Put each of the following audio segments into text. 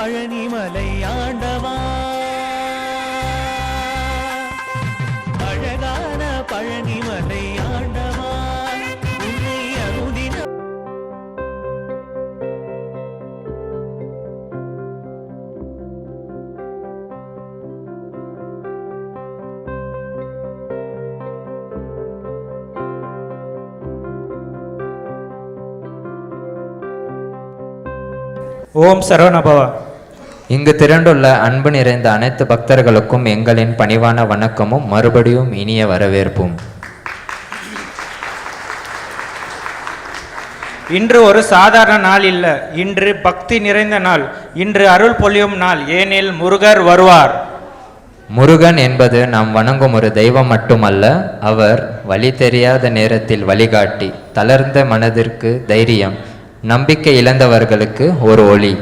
பழனிமலை ஆண்டவா, அழகான பழனிமலை ஆண்டவா, உன்னை அனுதின ஓம் சரவணபவா. இங்கு திரண்டுள்ள அன்பு நிறைந்த அனைத்து பக்தர்களுக்கும் எங்களின் பணிவான வணக்கமும் மறுபடியும் இனிய வரவேற்பும். இன்று ஒரு சாதாரண நாள் இல்ல, இன்று பக்தி நிறைந்த நாள், இன்று அருள் பொழியும் நாள். ஏனில் முருகர் வருவார். முருகன் என்பது நாம் வணங்கும் ஒரு தெய்வம் மட்டுமல்ல, அவர் வழி தெரியாத நேரத்தில் வழிகாட்டி, தளர்ந்த மனதிற்கு தைரியம், நம்பிக்கை இழந்தவர்களுக்கு ஒரு ஒளி.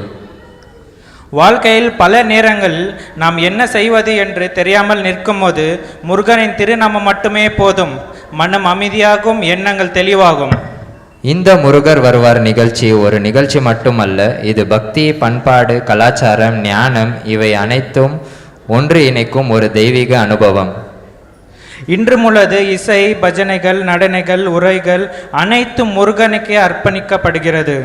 வாழ்க்கையில் பல நேரங்களில் நாம் என்ன செய்வது என்று தெரியாமல் நிற்கும்போது முருகனின் திருநாமம் மட்டுமே போதும். மனம் அமைதியாகும், எண்ணங்கள் தெளிவாகும். இந்த முருகர் வருவார் நிகழ்ச்சி ஒரு நிகழ்ச்சி மட்டுமல்ல, இது பக்தி, பண்பாடு, கலாச்சாரம், ஞானம் இவை அனைத்தும் ஒன்று இணைக்கும் ஒரு தெய்வீக அனுபவம். இன்று முழுது இசை, பஜனைகள், நடனைகள், உரைகள் அனைத்தும் முருகனுக்கே அர்ப்பணிக்கப்படுகிறது.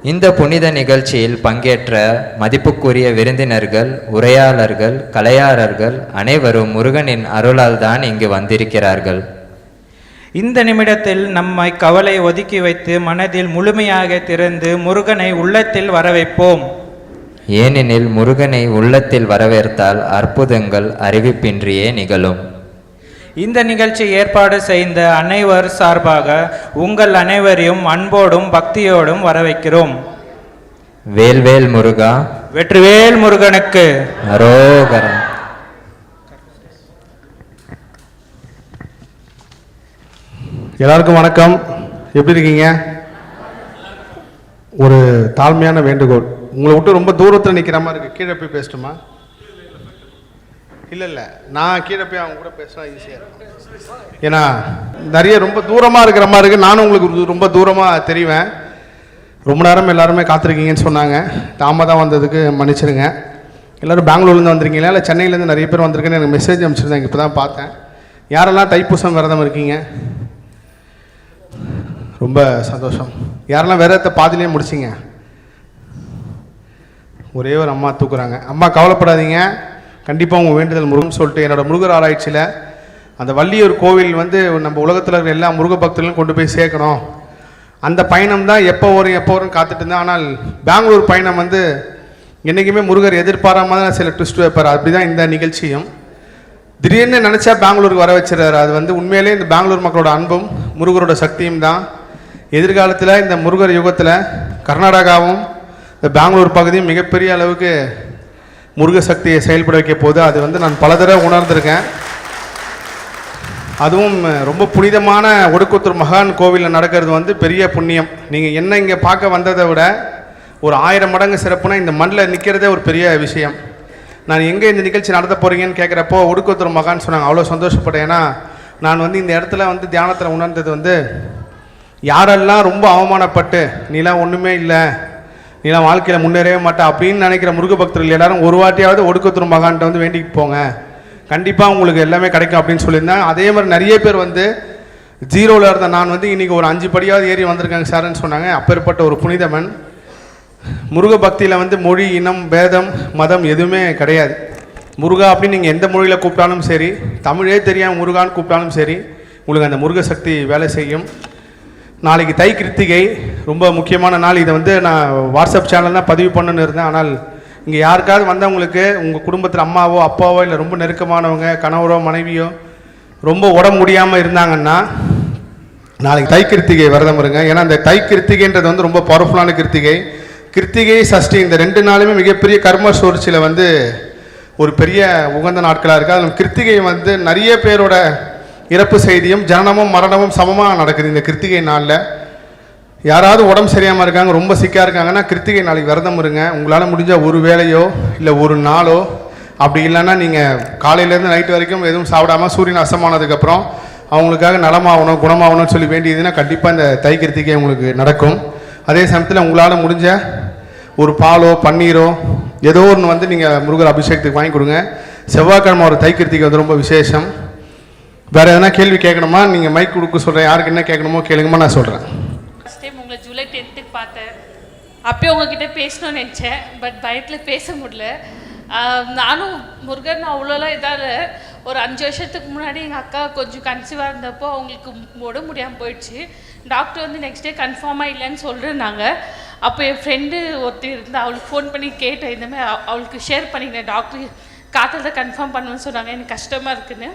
இந்த புனித நிகழ்ச்சியில் பங்கேற்ற மதிப்புக்குரிய விருந்தினர்கள், உரையாளர்கள், கலையாளர்கள் அனைவரும் முருகனின் அருளால் தான் இங்கு வந்திருக்கிறார்கள். இந்த நிமிடத்தில் நம்மை கவலை ஒதுக்கி வைத்து மனதில் முழுமையாக திறந்து முருகனை உள்ளத்தில் வரவைப்போம். ஏனெனில் முருகனை உள்ளத்தில் வரவேற்றால் அற்புதங்கள் அறிவிப்பின்றியே நிகழும். இந்த நிகழ்ச்சி ஏற்பாடு செய்த அனைவர் சார்பாக உங்கள் அனைவரையும் அன்போடும் பக்தியோடும் வரவைக்கிறோம். வேல்வேல் முருகா, வெற்றிவேல் முருகனுக்கு அரோகரா. எல்லாருக்கும் வணக்கம். எப்படி இருக்கீங்க? ஒரு தாழ்மையான வேண்டுகோள், உங்களை விட்டு ரொம்ப தூரத்தில் நிற்கிற மாதிரி இருக்கு. கீழே போய் பேசட்டுமா? இல்லை நான் கீழே போய் அவங்க கூட பேசினா ஈஸியாக இருக்கும். ஏன்னா நிறைய ரொம்ப தூரமாக இருக்கிற மாதிரி இருக்குது. நானும் உங்களுக்கு ரொம்ப தூரமாக தெரிவேன். ரொம்ப நேரம் எல்லாருமே காத்திருக்கீங்கன்னு சொன்னாங்க. தாமதம் வந்ததுக்கு மன்னிச்சிருங்க. எல்லோரும் பெங்களூர்லேருந்து வந்திருக்கீங்களா இல்லை சென்னையிலேருந்து நிறைய பேர் வந்திருக்குன்னு எனக்கு மெசேஜ் அனுப்பிச்சிருந்தாங்க. இப்போ தான் பார்த்தேன். யாரெல்லாம் தைப்பூசம் விரதம் இருக்கீங்க? ரொம்ப சந்தோஷம். யாரெல்லாம் விரதத்தை பாதிலே முடிச்சிங்க? ஒரே ஒரு அம்மா தூக்குறாங்க. அம்மா கவலைப்படாதீங்க, கண்டிப்பாக உங்கள் வேண்டுதல் முருகன் சொல்லிட்டு என்னோடய முருகர் ஆராய்ச்சியில் அந்த வள்ளியூர் கோவில் வந்து நம்ம உலகத்தில் இருக்கிற எல்லா முருக பக்தர்களும் கொண்டு போய் சேர்க்கணும். அந்த பயணம் தான் எப்போ வரும் காத்துட்டு இருந்தேன். ஆனால் பெங்களூர் பயணம் வந்து என்றைக்குமே முருகர் எதிர்பாராம தான் சில ட்விஸ்ட் வைப்பார். அப்படி தான் இந்த நிகழ்ச்சியும் திடீர்னு நினச்சா பெங்களூருக்கு வர வச்சிடறாரு. அது வந்து உண்மையிலே இந்த பெங்களூர் மக்களோட அன்பும் முருகரோட சக்தியும் தான். எதிர்காலத்தில் இந்த முருகர் யுகத்தில் கர்நாடகாவும் இந்த பெங்களூர் பகுதியும் மிகப்பெரிய அளவுக்கு முருக சக்தியை செயல்பட வைக்க போது. அது வந்து நான் பல தடவை உணர்ந்திருக்கேன். அதுவும் ரொம்ப புனிதமான ஒடுக்குத்தூர் மகான் கோவிலில் நடக்கிறது வந்து பெரிய புண்ணியம். நீங்கள் என்ன இங்கே பார்க்க வந்ததை விட ஒரு 1000 மடங்கு சிறப்புனா இந்த மண்ணில் நிற்கிறதே ஒரு பெரிய விஷயம். நான் எங்கே இந்த நிகழ்ச்சி நடத்த போகிறீங்கன்னு கேட்குறப்போ ஒடுக்குத்தூர் மகான் சொன்னாங்க. அவ்வளோ சந்தோஷப்பட்டேன். ஏன்னா நான் வந்து இந்த இடத்துல வந்து தியானத்தில் உணர்ந்தது வந்து யாரெல்லாம் ரொம்ப அவமானப்பட்டு நீலாம் ஒன்றுமே இல்லை, நீலாம் வாழ்க்கையில் முன்னேறவே மாட்டேன் அப்படின்னு நினைக்கிற முருக பக்தர்கள் எல்லாரும் ஒரு வாட்டியாவது ஒடுக்குத்தூர் மகான்கிட்ட வந்து வேண்டிட்டு போங்க, கண்டிப்பாக உங்களுக்கு எல்லாமே கிடைக்கும் அப்படின்னு சொல்லியிருந்தேன். அதே மாதிரி நிறைய பேர் வந்து ஜீரோவில் இருந்த நான் வந்து இன்றைக்கி ஒரு 5 படியாவது ஏறி வந்திருக்காங்க சார்ன்னு சொன்னாங்க. அப்பேற்பட்ட ஒரு புனிதமன். முருக பக்தியில் வந்து மொழி, இனம், பேதம், மதம் எதுவுமே கிடையாது. முருகா அப்படின்னு நீங்கள் எந்த மொழியில் கூப்பிட்டாலும் சரி, தமிழே தெரியாமல் முருகான்னு கூப்பிட்டாலும் சரி, உங்களுக்கு அந்த முருக சக்தி வேலை செய்யும். நாளைக்கு தை கிருத்திகை, ரொம்ப முக்கியமான நாள். இதை வந்து நான் வாட்ஸ்அப் சேனல் தான் பதிவு பண்ணுன்னு இருந்தேன். ஆனால் இங்கே யாருக்காவது வந்தவங்களுக்கு உங்கள் குடும்பத்தில் அம்மாவோ அப்பாவோ இல்லை ரொம்ப நெருக்கமானவங்க, கணவரோ மனைவியோ ரொம்ப உடம்பு முடியாமல் இருந்தாங்கன்னா நாளைக்கு தை கிருத்திகை விரதம் இருங்க. ஏன்னா அந்த தை கிருத்திகைன்றது வந்து ரொம்ப பவர்ஃபுல்லான கிருத்திகை. கிருத்திகை, சஷ்டி இந்த 2 நாளுமே மிகப்பெரிய கர்ம சூழ்ச்சியில் வந்து ஒரு பெரிய உகந்த நாட்களாக இருக்குது. அதில் கிருத்திகை வந்து நிறைய பேரோட இறப்பு செய்தியும் ஜனனமும் மரணமும் சமமாக நடக்குது இந்த கிருத்திகை நாளில். யாராவது உடம்பு சரியாமல் இருக்காங்க, ரொம்ப சிக்காக இருக்காங்கன்னா கிருத்திகை நாளைக்கு விரதம் இருங்க. உங்களால் முடிஞ்ச ஒரு வேளையோ இல்லை ஒரு நாளோ, அப்படி இல்லைன்னா நீங்கள் காலையிலேருந்து நைட்டு வரைக்கும் எதுவும் சாப்பிடாமல் சூரியன் அசமானதுக்கப்புறம் அவங்களுக்காக நலமாகணும், குணமாகணும்னு சொல்லி வேண்டியதுன்னா கண்டிப்பாக இந்த தை கிருத்திகை உங்களுக்கு நடக்கும். அதே சமயத்தில் உங்களால் முடிஞ்ச ஒரு பாலோ பன்னீரோ ஏதோ ஒன்று வந்து நீங்கள் முருகர் அபிஷேகத்துக்கு வாங்கி கொடுங்க. செவ்வாய்க்கிழமை ஒரு தைக்கிருத்திக்கு வந்து ரொம்ப விசேஷம். வேறு எதனா கேள்வி கேட்கணுமா? நீங்கள் மைக் கொடுக்க சொல்கிறேன், யாருக்கு என்ன கேட்கணுமோ கேளுங்கம்மா, நான் சொல்கிறேன். ஃபஸ்ட் டைம் உங்களை ஜூலை 10th பார்த்தேன். அப்போயே உங்ககிட்ட பேசணும்னு நினச்சேன், பட் பயத்தில் பேச முடியல. நானும் முருகன் அவ்வளோலாம் இதால் ஒரு 5 வருஷத்துக்கு முன்னாடி எங்கள் அக்கா கொஞ்சம் கன்சீவாக இருந்தப்போ அவங்களுக்கு உடம்பு முடியாமல் போயிடுச்சு. டாக்டர் வந்து நெக்ஸ்ட் டே கன்ஃபார்மாக இல்லைன்னு சொல்லிருந்தாங்க. அப்போ என் ஃப்ரெண்டு ஒருத்தர் இருந்தால் அவளுக்கு ஃபோன் பண்ணி கேட்டேன், இந்தமாதிரி அவளுக்கு ஷேர் பண்ணிக்கிறேன், டாக்டர் காத்தில் தான் கன்ஃபார்ம் பண்ணுவேன்னு சொன்னாங்க, எனக்கு கஷ்டமாக இருக்குன்னு.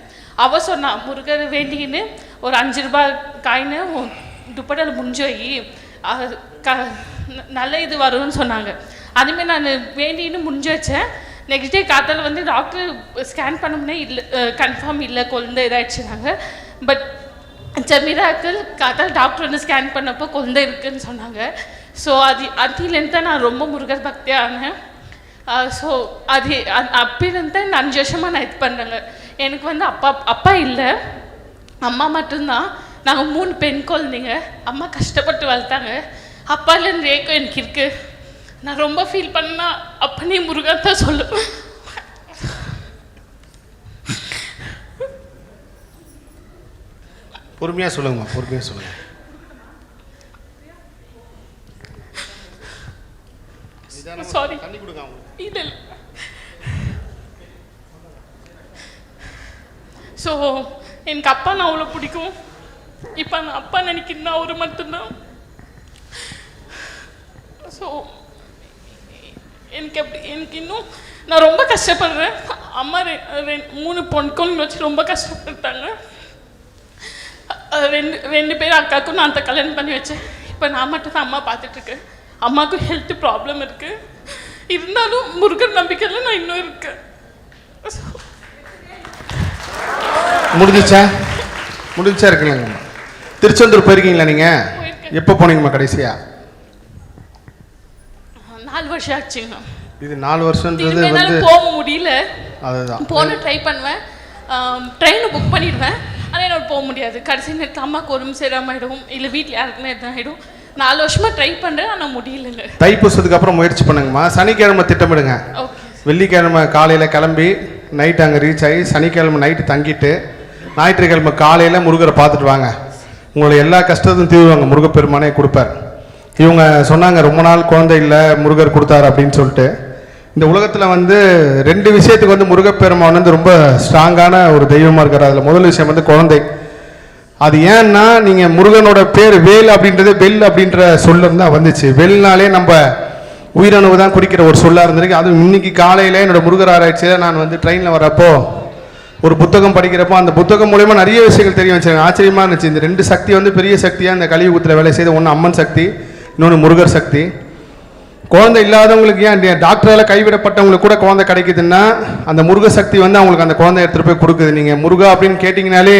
அவள் சொன்னான், முருகர் வேண்டிக்கின்னு ஒரு 5 ரூபாய் காயின்னு துப்பட்டால் முடிஞ்சு வை நல்ல இது வரும்னு சொன்னாங்க. அதுமாரி நான் வேண்டின்னு முடிஞ்சு வச்சேன். நெக்ஸ்ட் டே காத்தால் வந்து டாக்டர் ஸ்கேன் பண்ணோம்னா இல்லை, கன்ஃபார்ம் இல்லை, குழந்தை இதாகிடுச்சுனாங்க. பட் மிராக்கிள் காத்தால் டாக்டர் வந்து ஸ்கேன் பண்ணப்போ குழந்தை இருக்குதுன்னு சொன்னாங்க. ஸோ அதுலேருந்து தான் நான் ரொம்ப முருகர் பக்தியாக ஆனேன். ஸோ அது அப்போலேருந்து தான் இந்த 5 வருஷமாக நான் இது பண்ணுறேங்க. எனக்கு வந்து அப்பா இல்லை, அம்மா மட்டும்தான். நாங்கள் 3 பெண் குழந்தைங்க. அம்மா கஷ்டப்பட்டு வளர்த்தாங்க. அப்பாலேருந்து ஏக்கம் எனக்கு இருக்குது. நான் ரொம்ப ஃபீல் பண்ணா அப்பனே முருகன் தான் சொல்லுவேன். பொறுமையாக சொல்லுங்கம்மா, பொறுமையாக சொல்லுங்கள். சாரி, இல்லை. ஸோ எனக்கு அப்பா நான் அவ்வளோ பிடிக்கும். இப்போ நான் அப்பா நினைக்கிறேன் அவரு மட்டும்தான். ஸோ எனக்கு இன்னும் நான் ரொம்ப கஷ்டப்படுறேன். அம்மா 3 பொண்ணுக்குன்னு வச்சு ரொம்ப கஷ்டப்பட்டாங்க. 2 பேர் அக்காவுக்கும் நான் அந்த கல்யாணம் பண்ணி வச்சேன். இப்போ நான் மட்டும் தான் அம்மா பார்த்துட்ருக்கேன். அம்மாவுக்கும் ஹெல்த் ப்ராப்ளம் இருக்குது. இருந்தாலும் முருகன் நம்பிக்கையில் நான் இன்னும் இருக்கேன். முடிஞ்சிச்சா இருக்குங்களா? திருச்செந்தூர் போயிருக்கீங்களா நீங்கள்? எப்போ போனீங்கம்மா கடைசியாக? 4 வருஷம் ஆச்சுங்க. இது 4 வருஷம்ன்றது வந்து போக முடியல. அதுதான் போன ட்ரை பண்ணுவேன், ட்ரெயினை புக் பண்ணிடுவேன், ஆனால் என்னால் போக முடியாது. கடைசி நேரத்தில் அம்மாவுக்கு உடம்பு சரியாமல் ஆகிடும், இல்லை வீட்டில் யாருக்குமே எதுவும் ஆகிடும். 4 வருஷமாக ட்ரை பண்ணுறேன், ஆனால் முடியலைங்க. தைப்பூசத்துக்கு அப்புறம் முயற்சி பண்ணுங்கம்மா. சனிக்கிழமை திட்டமிடுங்க. ஓகே. வெள்ளிக்கிழமை காலையில் கிளம்பி நைட்டு அங்கே ரீச் ஆகி சனிக்கிழமை நைட்டு தங்கிட்டு ஞாயிற்றுக்கிழமை காலையில் முருகரை பார்த்துட்டு வாங்க. உங்களுடைய எல்லா கஷ்டத்தையும் தீர்வாங்க, முருகப்பெருமானே கொடுப்பார். இவங்க சொன்னாங்க ரொம்ப நாள் குழந்தை இல்லை முருகர் கொடுத்தாரு அப்படின்னு சொல்லிட்டு. இந்த உலகத்தில் வந்து 2 விஷயத்துக்கு வந்து முருகப்பெருமான் வந்து ரொம்ப ஸ்ட்ராங்கான ஒரு தெய்வமாக இருக்கார். அதில் முதல் விஷயம் வந்து குழந்தை. அது ஏன்னா நீங்கள் முருகனோட பேர் வேல் அப்படின்றது வெல் அப்படின்ற சொல்ல தான் வந்துச்சு. வெல்னாலே நம்ம உயிரணுவு தான் குறிக்கிற ஒரு சொல்லாக இருந்திருக்கு. அதுவும் இன்னைக்கு காலையில் என்னோட முருகர் ஆராய்ச்சியில் நான் வந்து ட்ரெயினில் வரப்போ ஒரு புத்தகம் படிக்கிறப்போ அந்த புத்தகம் மூலயமா நிறைய விஷயங்கள் தெரிய வச்சாங்க. ஆச்சரியமாக இருந்துச்சு. இந்த 2 சக்தி வந்து பெரிய சக்தியாக இந்த கலியுகத்தில் வேலை செய்து, ஒன்று அம்மன் சக்தி, இன்னொன்று முருகர் சக்தி. குழந்தை இல்லாதவங்களுக்கு ஏன் டாக்டரால் கைவிடப்பட்டவங்களுக்கு கூட குழந்தை கிடைக்குதுன்னா அந்த முருக சக்தி வந்து அவங்களுக்கு அந்த குழந்தை எடுத்துகிட்டு போய் கொடுக்குது. நீங்கள் முருகா அப்படின்னு கேட்டிங்கனாலே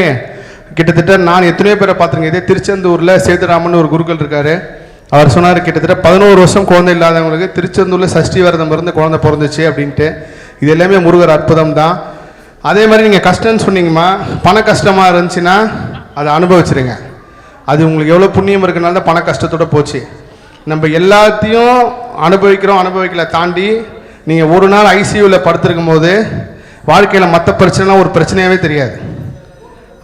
கிட்டத்தட்ட நான் எத்தனையோ பேரை பார்த்துருக்கேன். இதே திருச்செந்தூரில் சேதுராமன் ஒரு குருக்கள் இருக்கார். அவர் சொன்னார் கிட்டத்தட்ட 11 வருஷம் குழந்தை இல்லாதவங்களுக்கு திருச்செந்தூரில் சஷ்டி விரதம் இருந்து குழந்தை பிறந்துச்சு அப்படின்ட்டு. இது எல்லாமே முருகர் அற்புதம் தான். அதே மாதிரி நீங்கள் கஷ்டம்னு சொன்னீங்கம்மா, பண கஷ்டமாக இருந்துச்சுன்னா அதை அனுபவிச்சிருங்க. அது உங்களுக்கு எவ்வளோ புண்ணியம் இருக்குனால தான் பண கஷ்டத்தோடு போச்சு. நம்ம எல்லாத்தையும் அனுபவிக்கல தாண்டி நீங்கள் ஒரு நாள் ஐசியூவில் படுத்திருக்கும் போது வாழ்க்கையில் மற்ற பிரச்சனைலாம் ஒரு பிரச்சனையாகவே தெரியாது.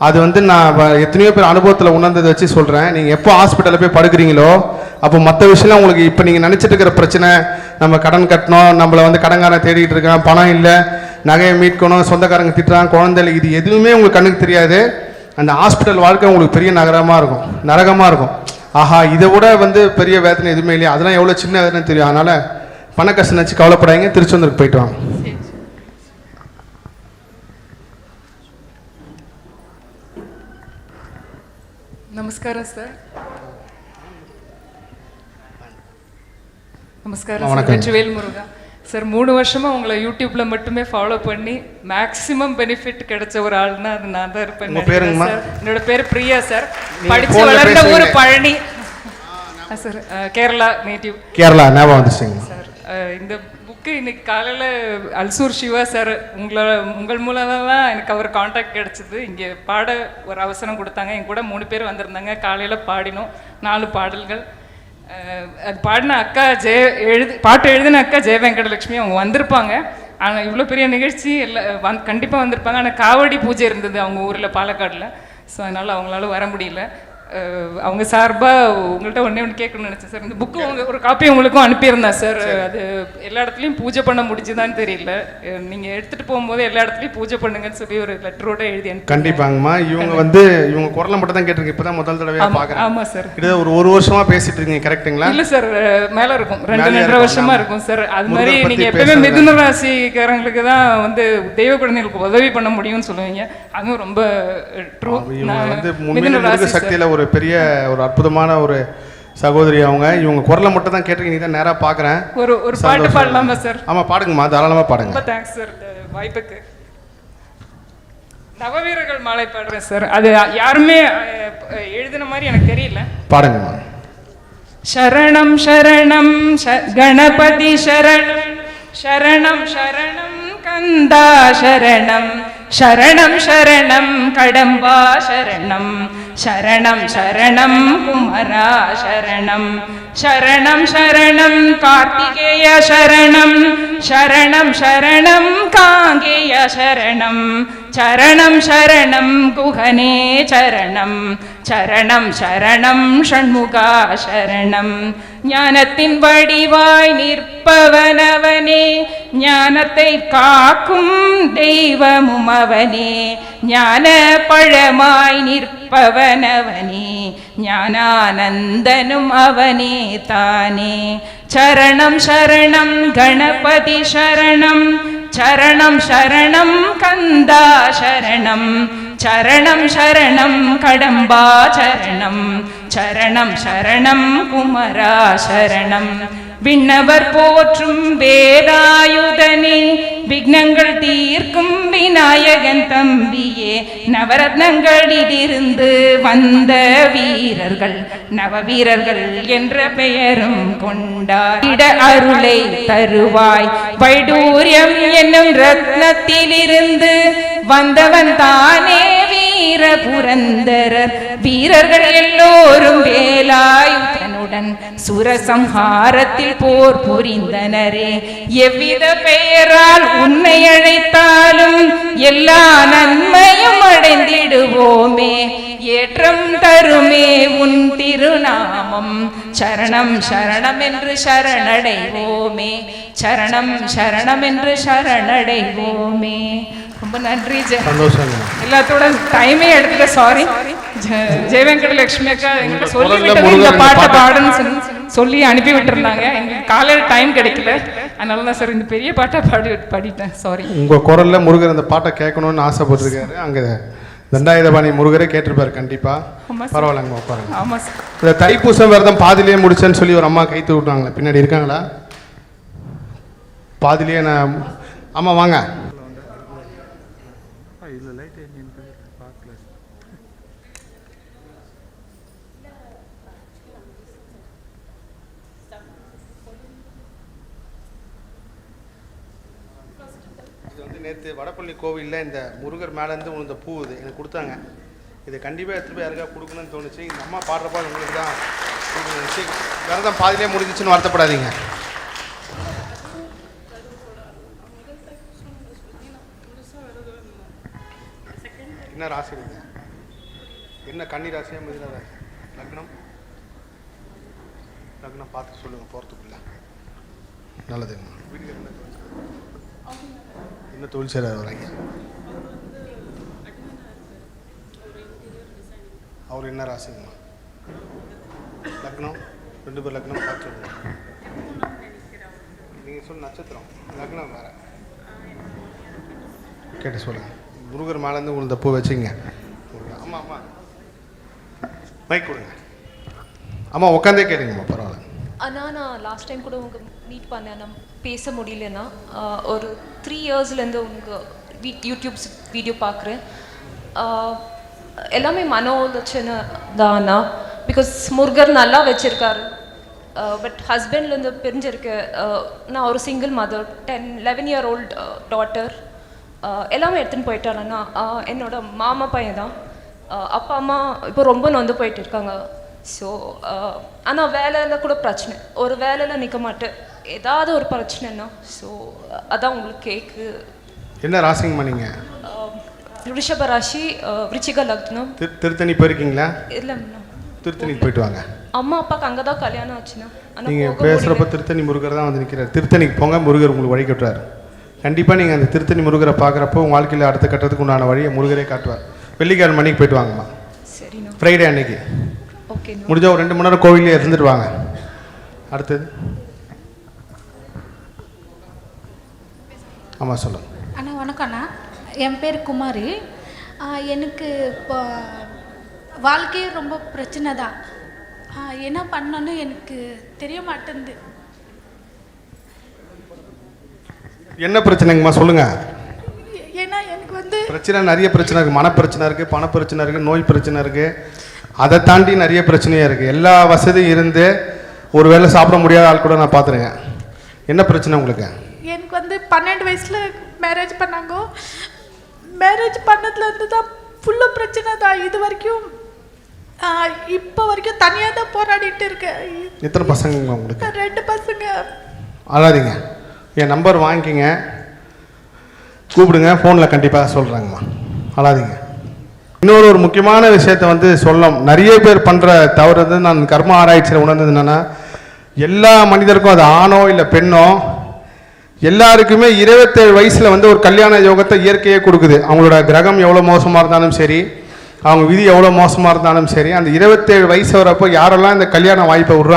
அது வந்து நான் எத்தனையோ பேர் அனுபவத்தில் உணர்ந்ததை வச்சு சொல்கிறேன். நீங்கள் எப்போ ஹாஸ்பிட்டலில் போய் படுக்கிறீங்களோ அப்போ மற்ற விஷயம்லாம் உங்களுக்கு இப்போ நீங்கள் நினச்சிட்டு இருக்கிற பிரச்சனை, நம்ம கடன் கட்டணும், நம்மளை வந்து கடன்காரன் தேடிட்டு இருக்கான், பணம் இல்லை, நகையை மீட்கணும், சொந்தக்காரங்க திட்டுறாங்க, குழந்தைகள், இது எதுவுமே உங்களுக்கு கண்ணுக்கு தெரியாது. அந்த ஹாஸ்பிட்டல் வாழ்க்கை உங்களுக்கு பெரிய நரகமாக இருக்கும். ஆஹா, இதை விட வந்து பெரிய வேதனை எதுவுமே இல்லையா, அதெல்லாம் எவ்வளோ சின்ன வேதனை தெரியும். அதனால் பண கஷ்டம் நினச்சி கவலைப்படாதீங்க, திருச்செந்தூருக்கு போயிட்டு வாங்க. நமஸ்காரம் சார். நமஸ்காரம். வெற்றிவேல் முருகா சார். 3 வருஷமா உங்களை யூடியூப்ல மட்டுமே ஃபாலோ பண்ணி மேக்ஸிமம் பெனிஃபிட் கிடைச்ச ஒரு ஆள்னா அது நான் தான் இருப்பேன். என்னோட பேர் பிரியா சார். படிச்சு வளர்ந்த ஊர் பழனி சார். கேரளா நேட்டிவ். கேரளா ஞாபகம் வந்துச்சுங்க சார். இந்த புக்கு இன்னைக்கு காலையில் அல்சூர் சிவா சார் உங்கள் மூலமாக தான் எனக்கு அவர் கான்டாக்ட் கிடச்சிது. இங்கே பாட ஒரு அவசரம் கொடுத்தாங்க. என் கூட 3 பேர் வந்திருந்தாங்க. காலையில் பாடினோம் 4 பாடல்கள். அது பாடின அக்கா பாட்டு எழுதின அக்கா ஜெய வெங்கடலட்சுமி அவங்க வந்திருப்பாங்க. ஆனால் இவ்வளோ பெரிய நிகழ்ச்சி கண்டிப்பாக வந்திருப்பாங்க. ஆனால் காவடி பூஜை இருந்தது அவங்க ஊரில் பாலக்காடில். ஸோ அதனால் அவங்களால வர முடியல. அவங்க சார்பாக உங்கள்கிட்ட ஒன்று கேட்கணும்னு நினச்சேன் சார். இந்த புக்கு ஒரு காப்பி உங்களுக்கும் அனுப்பியிருந்தேன் சார். அது எல்லா இடத்துலையும் பூஜை பண்ண முடிஞ்சுதான்னு தெரியல. நீங்கள் எடுத்துகிட்டு போகும்போது எல்லா இடத்துலையும் பூஜை பண்ணுங்கன்னு சொல்லி ஒரு லெட்டரோட எழுதி கண்டிப்பாங்கம்மா. இவங்க இவங்க குரலை மட்டும் தான் கேட்டிருக்கேன். இப்போ தான் முதல் தடவை பார்க்குறேன். ஆமாம் சார். இது ஒரு வருஷமாக பேசிட்டு இருக்கீங்க கரெக்டுங்களா? இல்லை சார், மேலே இருக்கும். 2.5 வருஷமாக இருக்கும் சார். அது மாதிரி நீங்கள் எப்பவுமே மிதுன ராசிக்காரங்களுக்கு தான் தெய்வ குழந்தைகளுக்கு உதவி பண்ண முடியும்னு சொல்லுவீங்க. அதுவும் ரொம்ப ட்ரூ. மிதுன ராசி சக்தியில் ஒரு பெரிய ஒரு அற்புதமான ஒரு சகோதரி அவங்க. இவங்க குரலை மட்டும் தான் கேட்டிருக்கீங்க, தான் நேராக பார்க்குறேன். ஒரு பாட்டு பாடலாமா சார்? ஆமாம் பாடுங்கம்மா, தாராளமாக பாடுங்க. ரொம்ப தேங்க்ஸ் சார் வாய்ப்புக்கு. நவவீரர்கள் மாலை பாடுறேன் சார். அது யாருமே எழுதின மாதிரி எனக்கு தெரியல. பாடுங்கம்மா. சரணம் சரணம் கணபதி சரணம், சரணம் சரணம் கந்தா சரணம், சரணம் சரணம் கடம்பா சரணம், சரணம் சரணம் குமரா சரணம், சரணம் சரணம் கார்த்திகேய சரணம், சரணம் சரணம் காங்கேய சரணம், சரணம் சரணம் குஹனே சரணம், சரணம் சரணம் ஷண்முகா சரணம். ஞானத்தின் வடிவாய் நிற்பவனவனே, ஞானத்தை காக்கும் தெய்வமும் அவனே, ஞான பழமாய் நிற்பவனவனே, ஞானானந்தனும் அவனே தானே. சரணம் சரணம் கணபதி சரணம், சரணம் சரணம் கந்தா சரணம், சரணம் சரணம் கடம்பா சரணம், சரணம் சரணம் குமரா சரணம். விண்ணவர் போற்றும் வேலாயுதனே, விக்னங்கள் தீர்க்கும் விநாயகன் தம்பியே, நவரத்னங்களிலிருந்து வந்த வீரர்கள் நவவீரர்கள் என்ற பெயரும் கொண்டாட அருளை தருவாய். வைடூரியம் என்னும் ரத்னத்திலிருந்து வந்தவன் தானே வீர புரந்தரர். வீரர்கள் எல்லோரும் வேலாயுதனுடன் சுரசம்ஹாரத்தில் போர் புரிந்தனரே. எவ்வித பெயரால் உன்னை அழைத்தாலும் எல்லா நன்மையும் அடைந்திடுவோமே. ஏற்றம் தருமே உன் திருநாமம், சரணம் சரணம் என்று சரணடைவோமே, சரணம் சரணம் என்று சரணடைவோமே. ரொம்ப நன்றி. எல்லாத்தோட டைமே எடுத்துக்க சாரி. ஜெய வெங்கடலட்சுமி அக்கா எங்கிட்ட சொல்லி இந்த பாட்டை பாடுன்னு சொல்லி அனுப்பி விட்டுருந்தாங்க. எங்களுக்கு காலையில் டைம் கிடைக்கல, அதனால தான் சார் இந்த பெரிய பாட்டை பாடிட்டேன். சாரி. உங்கள் குரலில் முருகர் அந்த பாட்டை கேட்கணும்னு ஆசைப்பட்டிருக்காரு. அங்கே தண்டாயுதபாணி முருகரே கேட்டிருப்பாரு கண்டிப்பா. பரவாயில்லங்கம்மா பாருங்க. ஆமாம் சார். இந்த தைப்பூசம் விரதம் பாதிலேயே முடிச்சேன்னு சொல்லி ஒரு அம்மா கைத்து விட்டாங்களே, பின்னாடி இருக்காங்களா? பாதிலேயே நான் அம்மா வாங்க. நேற்று வடப்பள்ளி கோவிலில் இந்த முருகர் மேலேருந்து இந்த பூ இது எனக்கு கொடுத்தாங்க. இதை கண்டிப்பாக எடுத்துகிட்டு போய் யாருக்காக கொடுக்கணும்னு தோணுச்சு. இந்த அம்மா பாடுறப்பா உங்களுக்கு தான் விரதம் பாதிலே முடிஞ்சிச்சுன்னு வருத்தப்படாதீங்க. என்ன ராசி இருக்கு? என்ன கன்னி ராசியா மிதுன ராசி? லக்னம் லக்னம் பார்த்து சொல்லுங்கள் போகிறதுக்குள்ள. நல்லதுங்க. வீட்டுக்கு என்ன தொழில் செய்கிறார் வராங்க? அவர் என்ன ராசிங்கம்மா? லக்னம் 2 பேர் லக்னம் பார்த்து சொல்லுங்க. நீங்கள் சொல்ல நட்சத்திரம் லக்னம் வேறு கேட்டு சொல்லுங்கள். முருகர் மேலேருந்து உங்களுக்கு பூ வச்சுங்க. ஆமாம் ஆமாம் மைக் கொடுங்க. ஆமாம் உட்காந்தே கேளுங்கம்மா பரவாயில்ல. அண்ணா நான் லாஸ்ட் டைம் கூட உங்கள் மீட் பண்ணேன். நான் பேச முடியலன்னா ஒரு 3 இயர்ஸ்லேருந்து உங்கள் யூடியூப் வீடியோ பார்க்குறேன். எல்லாமே மனோலட்சணை தானா? பிகாஸ் முருகர் நல்லா வச்சுருக்காரு. பட் ஹஸ்பண்ட்லேருந்து பிரிஞ்சிருக்கு. நான் ஒரு single mother, 11 year old daughter. எல்லாமே எடுத்துன்னு போயிட்டாருன்னா என்னோட மாமா பையன் தான். அப்பா அம்மா இப்போ ரொம்ப நொந்து போயிட்டு இருக்காங்க. ஸோ ஆனால் வேலையில் கூட பிரச்சனை, ஒரு வேலையில் நிற்க மாட்டேன், ஏதாவது ஒரு பிரச்சனைன்னா. ஸோ அதான் உங்களுக்கு கேக்கு. என்ன ராசிங்கம்மா நீங்கள்? ரிஷப ராசி, விருச்சிக லக்னம். திருத்தணி போயிருக்கீங்களா? இல்லைண்ணா. திருத்தணிக்கு போயிட்டு வாங்க. அம்மா அப்பாவுக்கு அங்கே தான் கல்யாணம் ஆச்சுண்ணா. நீங்கள் பேசுகிறப்ப திருத்தணி முருகர் தான் வந்து நிற்கிறார். திருத்தணிக்கு போங்க, முருகர் உங்களுக்கு வழி கட்டுவார். கண்டிப்பாக நீங்கள் அந்த திருத்தணி முருகரை பார்க்குறப்போ உங்கள் வாழ்க்கையில் அடுத்த கட்டத்துக்கு உண்டான வழியை முருகரே காட்டுவார். வெள்ளிக்கிழமை மணிக்கு போயிட்டு வாங்கம்மா. சரிண்ணா. ஃப்ரைடே அன்னைக்கு ஓகே. முடிஞ்சால் ஒரு 2 மணி நேரம் கோவிலே இருந்துட்டு வாங்க. அடுத்தது ஆமாம் சொல்லுங்கள். அண்ணா வணக்கம்ண்ணா, என் பேர் குமாரி. எனக்கு இப்போ வாழ்க்கையே ரொம்ப பிரச்சனை தான். என்ன பண்ணணும்னு எனக்கு தெரிய மாட்டேங்குது. என்ன பிரச்சனைங்கம்மா சொல்லுங்கள். ஏன்னா எனக்கு வந்து பிரச்சனை நிறைய பிரச்சனை இருக்குது. மனப்பிரச்சனை இருக்குது, பணப்பிரச்சனை இருக்குது, நோய் பிரச்சனை இருக்குது. அதை தாண்டி நிறைய பிரச்சனையாக இருக்குது. எல்லா வசதியும் இருந்து ஒரு வேளை சாப்பிட முடியாத ஆள் கூட நான் பார்த்துருக்கேன். என்ன பிரச்சனை உங்களுக்கு? எனக்கு வந்து 12 வயசில் மேரேஜ் பண்ணாங்க. மேரேஜ் பண்ணதுலேருந்து தான் ஃபுல்லாக பிரச்சனை தான். இது வரைக்கும் இப்போ வரைக்கும் தனியாக தான் போராடிட்டு இருக்கேன். எத்தனை பசங்க உங்களுக்கு? 2 பசங்க. அழாதீங்க, என் நம்பர் வாங்கிக்கிங்க, கூப்பிடுங்க, ஃபோனில் கண்டிப்பாக சொல்கிறாங்கம்மா. அழாதீங்க. இன்னொரு முக்கியமான விஷயத்தை வந்து சொல்லணும். நிறைய பேர் பண்ணுற தவறு வந்து நான் கர்ம ஆராய்ச்சியில் உணர்ந்தது என்னென்னா, எல்லா மனிதருக்கும் அது ஆணோ இல்லை பெண்ணோ எல்லாருக்குமே 27 வயசில் வந்து ஒரு கல்யாண யோகத்தை இயற்கையே கொடுக்குது. அவங்களோட கிரகம் எவ்வளோ மோசமாக இருந்தாலும் சரி, அவங்க விதி எவ்வளோ மோசமாக இருந்தாலும் சரி, அந்த 27 வயசு வரப்போ யாரெல்லாம் இந்த கல்யாண வாய்ப்பை விட்றாங்க